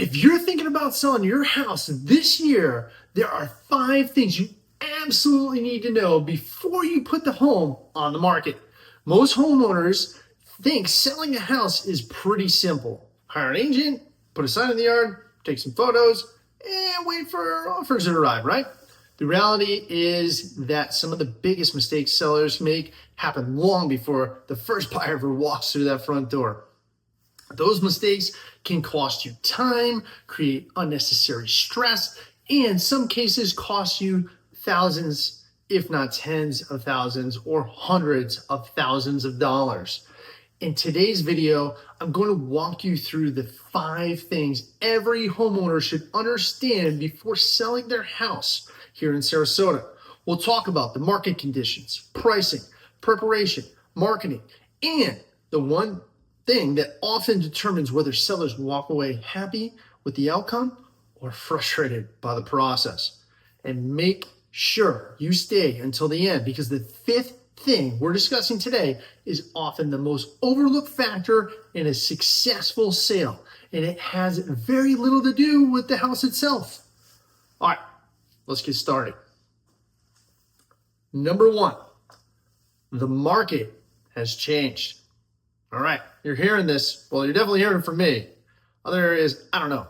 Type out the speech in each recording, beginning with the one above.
If you're thinking about selling your house this year, there are 5 things you absolutely need to know before you put the home on the market. Most homeowners think selling a house is pretty simple. Hire an agent, put a sign in the yard, take some photos, and wait for offers to arrive, right? The reality is that some of the biggest mistakes sellers make happen long before the first buyer ever walks through that front door. Those mistakes can cost you time, create unnecessary stress, and in some cases cost you thousands, if not tens of thousands or hundreds of thousands of dollars. In today's video, I'm going to walk you through the 5 things every homeowner should understand before selling their house here in Sarasota. We'll talk about the market conditions, pricing, preparation, marketing, and the one thing that often determines whether sellers walk away happy with the outcome or frustrated by the process. And make sure you stay until the end, because the 5th thing we're discussing today is often the most overlooked factor in a successful sale, and it has very little to do with the house itself. All right, let's get started. Number 1, the market has changed. All right, you're hearing this. Well, you're definitely hearing it from me. Other areas, I don't know.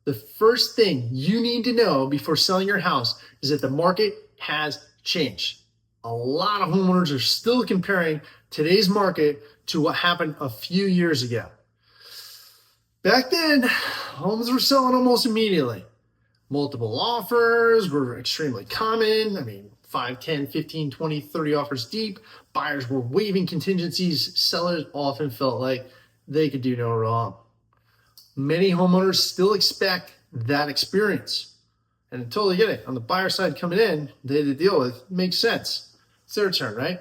The first thing you need to know before selling your house is that the market has changed. A lot of homeowners are still comparing today's market to what happened a few years ago. Back then, homes were selling almost immediately. Multiple offers were extremely common. 5, 10, 15, 20, 30 offers deep. Buyers were waiving contingencies. Sellers often felt like they could do no wrong. Many homeowners still expect that experience. And I totally get it. On the buyer side coming in, they had to deal with it. Makes sense. It's their turn, right?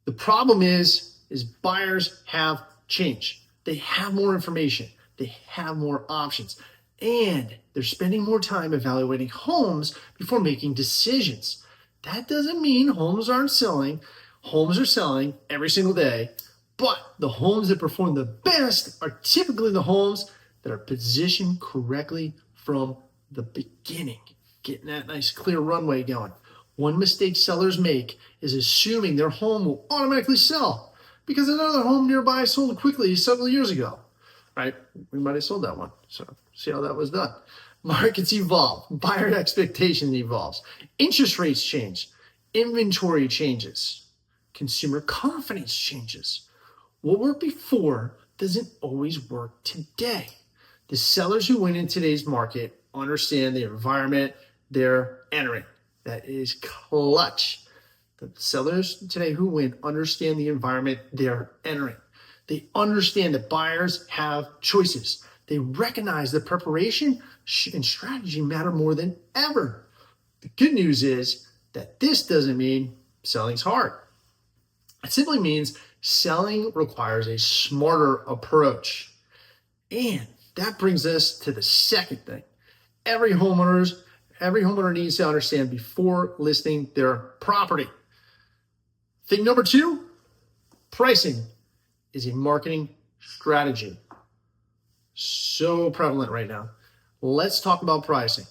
The problem is buyers have changed. They have more information. They have more options. And they're spending more time evaluating homes before making decisions. That doesn't mean homes aren't selling. Homes are selling every single day, but the homes that perform the best are typically the homes that are positioned correctly from the beginning, getting that nice clear runway going. One mistake sellers make is assuming their home will automatically sell because another home nearby sold quickly several years ago, right? We might have sold that one, so see how that was done. Markets evolve, buyer expectation evolves, interest rates change, inventory changes, consumer confidence changes. What worked before doesn't always work today. The sellers who win in today's market understand the environment they're entering. That is clutch. The sellers today who win understand the environment they're entering. They understand that buyers have choices. They recognize that preparation and strategy matter more than ever. The good news is that this doesn't mean selling's hard. It simply means selling requires a smarter approach. And that brings us to the second thing. Every homeowner needs to understand before listing their property. Thing number 2, pricing is a marketing strategy. So prevalent right now. Let's talk about pricing.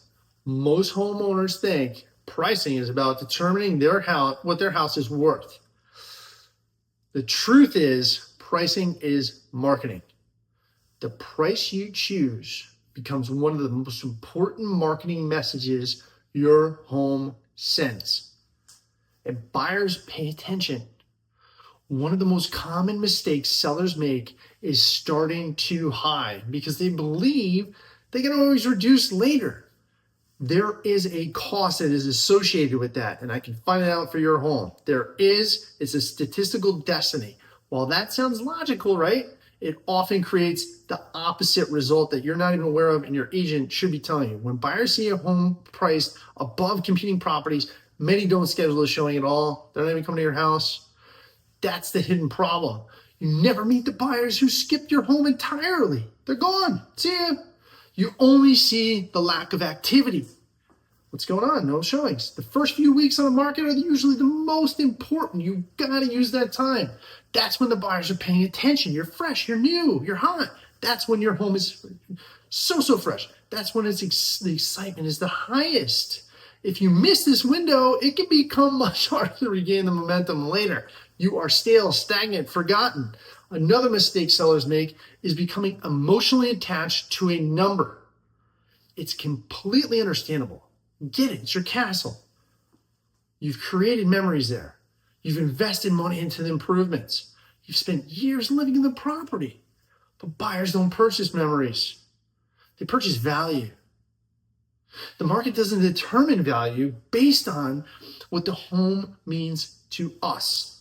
Most homeowners think pricing is about determining what their house is worth. The truth is, pricing is marketing. The price you choose becomes one of the most important marketing messages your home sends. And buyers pay attention. One of the most common mistakes sellers make is starting too high because they believe they can always reduce later. There is a cost that is associated with that, and I can find it out for your home. It's a statistical destiny. While that sounds logical, right? It often creates the opposite result that you're not even aware of and your agent should be telling you. When buyers see a home priced above competing properties, many don't schedule a showing at all. They're not even coming to your house. That's the hidden problem. You never meet the buyers who skipped your home entirely. They're gone. See ya. You only see the lack of activity. What's going on? No showings. The first few weeks on the market are usually the most important. You gotta use that time. That's when the buyers are paying attention. You're fresh, you're new, you're hot. That's when your home is so fresh. That's when the excitement is the highest. If you miss this window, it can become much harder to regain the momentum later. You are stale, stagnant, forgotten. Another mistake sellers make is becoming emotionally attached to a number. It's completely understandable. Get it, it's your castle. You've created memories there. You've invested money into the improvements. You've spent years living in the property. But buyers don't purchase memories. They purchase value. The market doesn't determine value based on what the home means to us.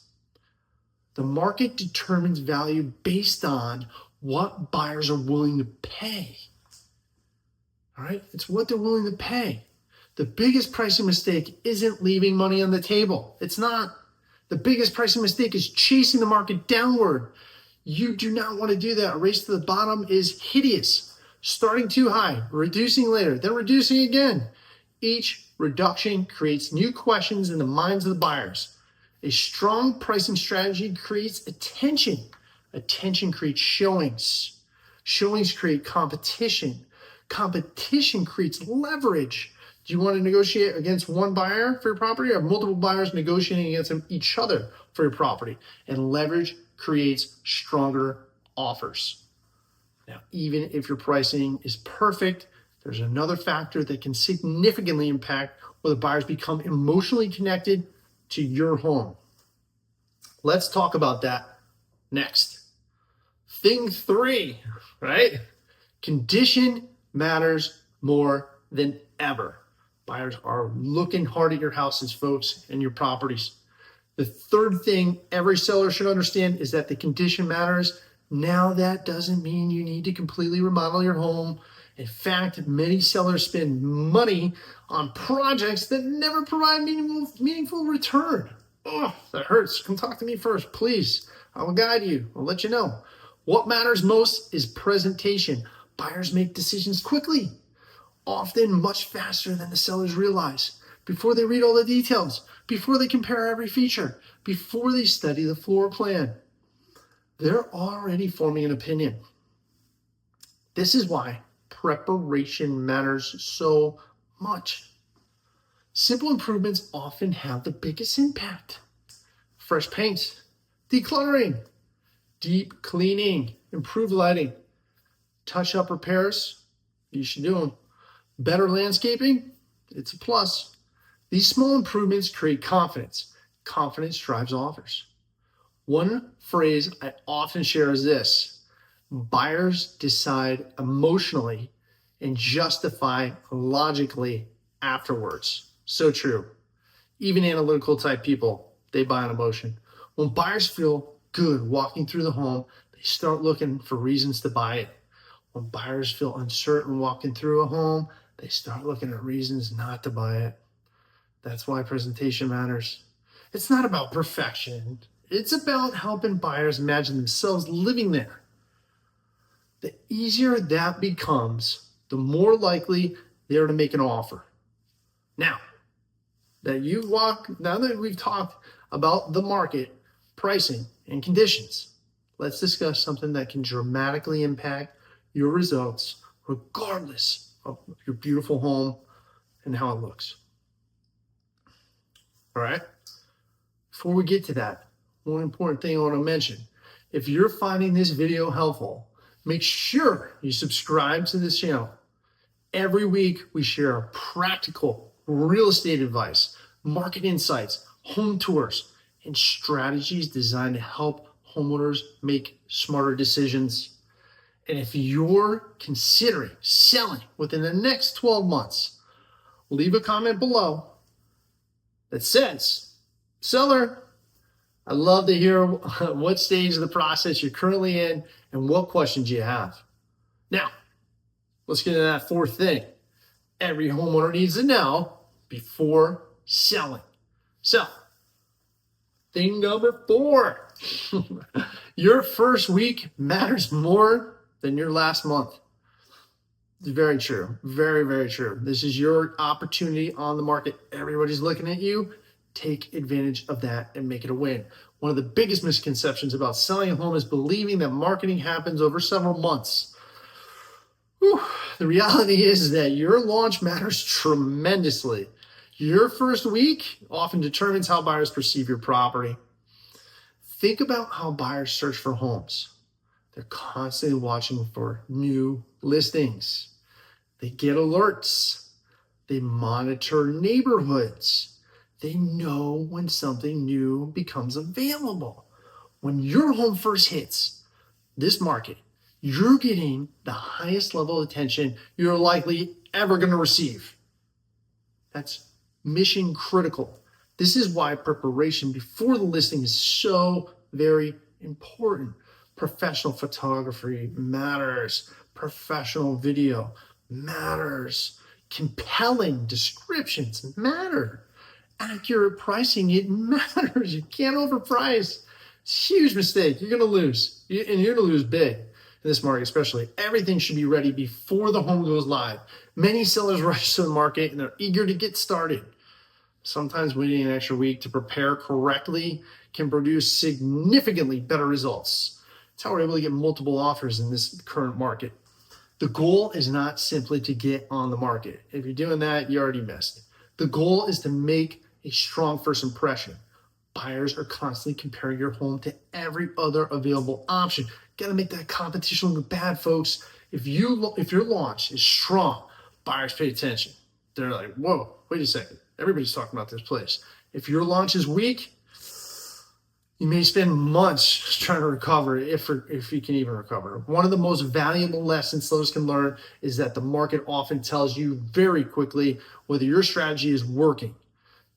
The market determines value based on what buyers are willing to pay. All right? It's what they're willing to pay. The biggest pricing mistake isn't leaving money on the table. It's not. The biggest pricing mistake is chasing the market downward. You do not want to do that. A race to the bottom is hideous. Starting too high, reducing later, then reducing again. Each reduction creates new questions in the minds of the buyers. A strong pricing strategy creates attention. Attention creates showings. Showings create competition. Competition creates leverage. Do you want to negotiate against one buyer for your property or multiple buyers negotiating against each other for your property? And leverage creates stronger offers. Now, even if your pricing is perfect, there's another factor that can significantly impact whether buyers become emotionally connected to your home. Let's talk about that next. Thing 3, right? Condition matters more than ever. Buyers are looking hard at your houses, folks, and your properties. The third thing every seller should understand is that the condition matters. Now, that doesn't mean you need to completely remodel your home. In fact, many sellers spend money on projects that never provide meaningful return. Oh, that hurts. Come talk to me first, please. I will guide you. I'll let you know. What matters most is presentation. Buyers make decisions quickly, often much faster than the sellers realize, before they read all the details, before they compare every feature, before they study the floor plan. They're already forming an opinion. This is why preparation matters so much. Simple improvements often have the biggest impact. Fresh paint, decluttering, deep cleaning, improved lighting, touch-up repairs, you should do them. Better landscaping, it's a plus. These small improvements create confidence. Confidence drives offers. One phrase I often share is this: buyers decide emotionally and justify logically afterwards. So true. Even analytical type people, they buy on emotion. When buyers feel good walking through the home, they start looking for reasons to buy it. When buyers feel uncertain walking through a home, they start looking at reasons not to buy it. That's why presentation matters. It's not about perfection. It's about helping buyers imagine themselves living there. The easier that becomes, the more likely they are to make an offer. Now that we've talked about the market, pricing, and conditions, let's discuss something that can dramatically impact your results regardless of your beautiful home and how it looks. All right? Before we get to that, one important thing I want to mention. If you're finding this video helpful, make sure you subscribe to this channel. Every week, we share practical real estate advice, market insights, home tours, and strategies designed to help homeowners make smarter decisions. And if you're considering selling within the next 12 months, leave a comment below that says, "Seller, I'd love to hear what stage of the process you're currently in and what questions you have." Now, let's get into that fourth thing every homeowner needs to know before selling. So, thing number 4, your first week matters more than your last month. It's very true. Very, very true. This is your opportunity on the market. Everybody's looking at you. take advantage of that and make it a win. One of the biggest misconceptions about selling a home is believing that marketing happens over several months. Whew. The reality is that your launch matters tremendously. Your first week often determines how buyers perceive your property. Think about how buyers search for homes. They're constantly watching for new listings. They get alerts. They monitor neighborhoods. They know when something new becomes available. When your home first hits this market, you're getting the highest level of attention you're likely ever going to receive. That's mission critical. This is why preparation before the listing is so very important. Professional photography matters. Professional video matters. Compelling descriptions matter. Accurate pricing, it matters. You can't overprice. It's a huge mistake. You're going to lose. And you're going to lose big in this market especially. Everything should be ready before the home goes live. Many sellers rush to the market and they're eager to get started. Sometimes waiting an extra week to prepare correctly can produce significantly better results. That's how we're able to get multiple offers in this current market. The goal is not simply to get on the market. If you're doing that, you already missed. The goal is to make a strong first impression. Buyers are constantly comparing your home to every other available option. Got to make that competition look bad, folks. If your launch is strong, buyers pay attention. They're like, whoa, wait a second. Everybody's talking about this place. If your launch is weak, you may spend months trying to recover if you can even recover. One of the most valuable lessons sellers can learn is that the market often tells you very quickly whether your strategy is working.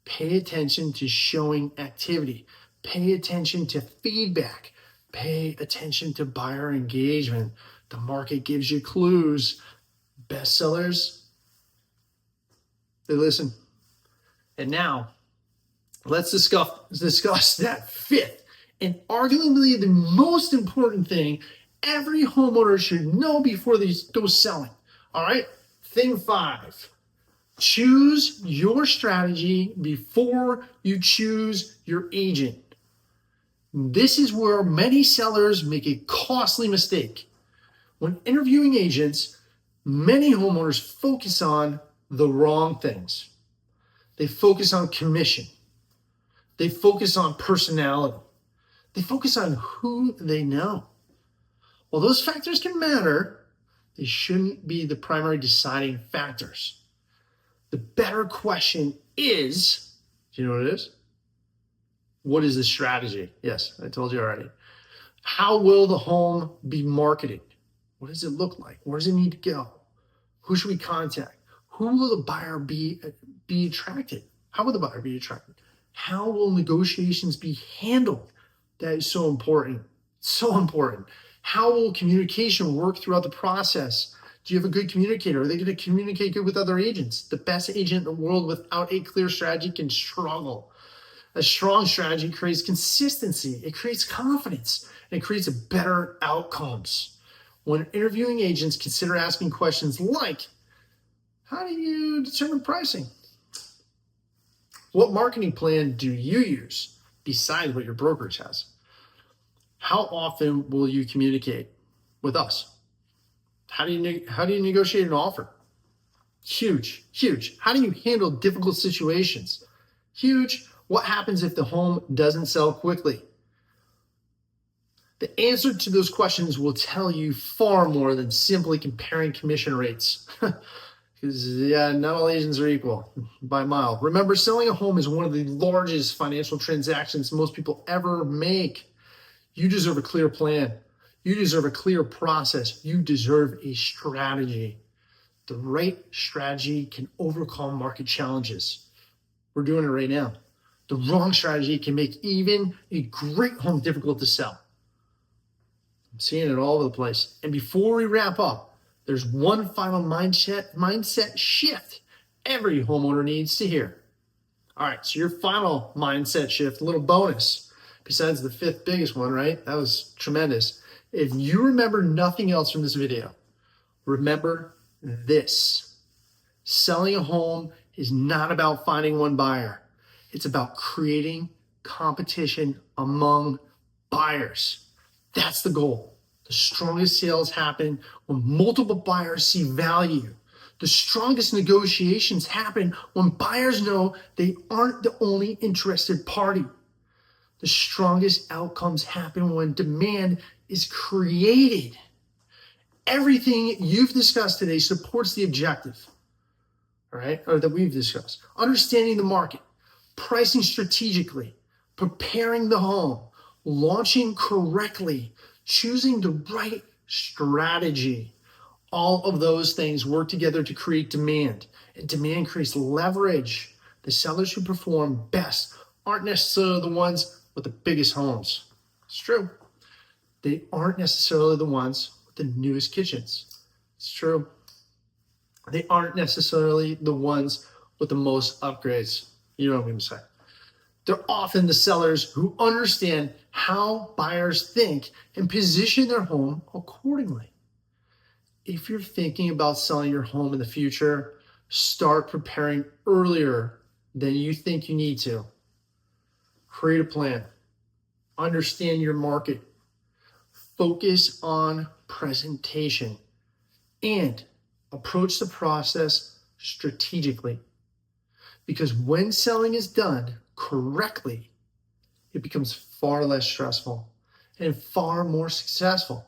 Pay attention to showing activity. Pay attention to feedback. Pay attention to buyer engagement. The market gives you clues. Best sellers, they listen. And now, let's discuss that fifth and arguably the most important thing every homeowner should know before they go selling. All right? Thing 5. Choose your strategy before you choose your agent. This is where many sellers make a costly mistake. When interviewing agents, many homeowners focus on the wrong things. They focus on commission. They focus on personality. They focus on who they know. While those factors can matter, they shouldn't be the primary deciding factors. The better question is, do you know what it is? What is the strategy? Yes, I told you already. How will the home be marketed? What does it look like? Where does it need to go? Who should we contact? Who will the buyer be attracted? How will the buyer be attracted? How will negotiations be handled? That is so important. So important. How will communication work throughout the process? Do you have a good communicator? Are they going to communicate good with other agents? The best agent in the world without a clear strategy can struggle. A strong strategy creates consistency. It creates confidence. And it creates better outcomes. When interviewing agents, consider asking questions like, how do you determine pricing? What marketing plan do you use besides what your brokerage has? How often will you communicate with us? How do you negotiate an offer? Huge, huge. How do you handle difficult situations? Huge. What happens if the home doesn't sell quickly? The answer to those questions will tell you far more than simply comparing commission rates. Because, not all agents are equal by a mile. Remember, selling a home is one of the largest financial transactions most people ever make. You deserve a clear plan. You deserve a clear process. You deserve a strategy. The right strategy can overcome market challenges. We're doing it right now. The wrong strategy can make even a great home difficult to sell. I'm seeing it all over the place. And before we wrap up, there's one final mindset shift every homeowner needs to hear. All right, so your final mindset shift, a little bonus, besides the 5th biggest one, right? That was tremendous. If you remember nothing else from this video, remember this. Selling a home is not about finding one buyer. It's about creating competition among buyers. That's the goal. The strongest sales happen when multiple buyers see value. The strongest negotiations happen when buyers know they aren't the only interested party. The strongest outcomes happen when demand is created. Everything you've discussed today supports the objective, all right, or that we've discussed. Understanding the market, pricing strategically, preparing the home, launching correctly, choosing the right strategy. All of those things work together to create demand, and demand creates leverage. The sellers who perform best aren't necessarily the ones with the biggest homes. It's true. They aren't necessarily the ones with the newest kitchens. It's true. They aren't necessarily the ones with the most upgrades. You know what I'm going to say. They're often the sellers who understand how buyers think and position their home accordingly. If you're thinking about selling your home in the future, start preparing earlier than you think you need to. Create a plan. Understand your market. Focus on presentation. And approach the process strategically. Because when selling is done correctly, it becomes far less stressful and far more successful.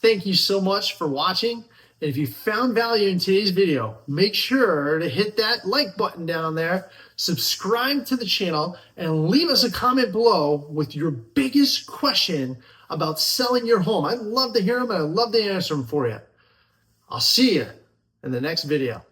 Thank you so much for watching. And if you found value in today's video, make sure to hit that like button down there, subscribe to the channel, and leave us a comment below with your biggest question about selling your home. I'd love to hear them and I'd love to answer them for you. I'll see you in the next video.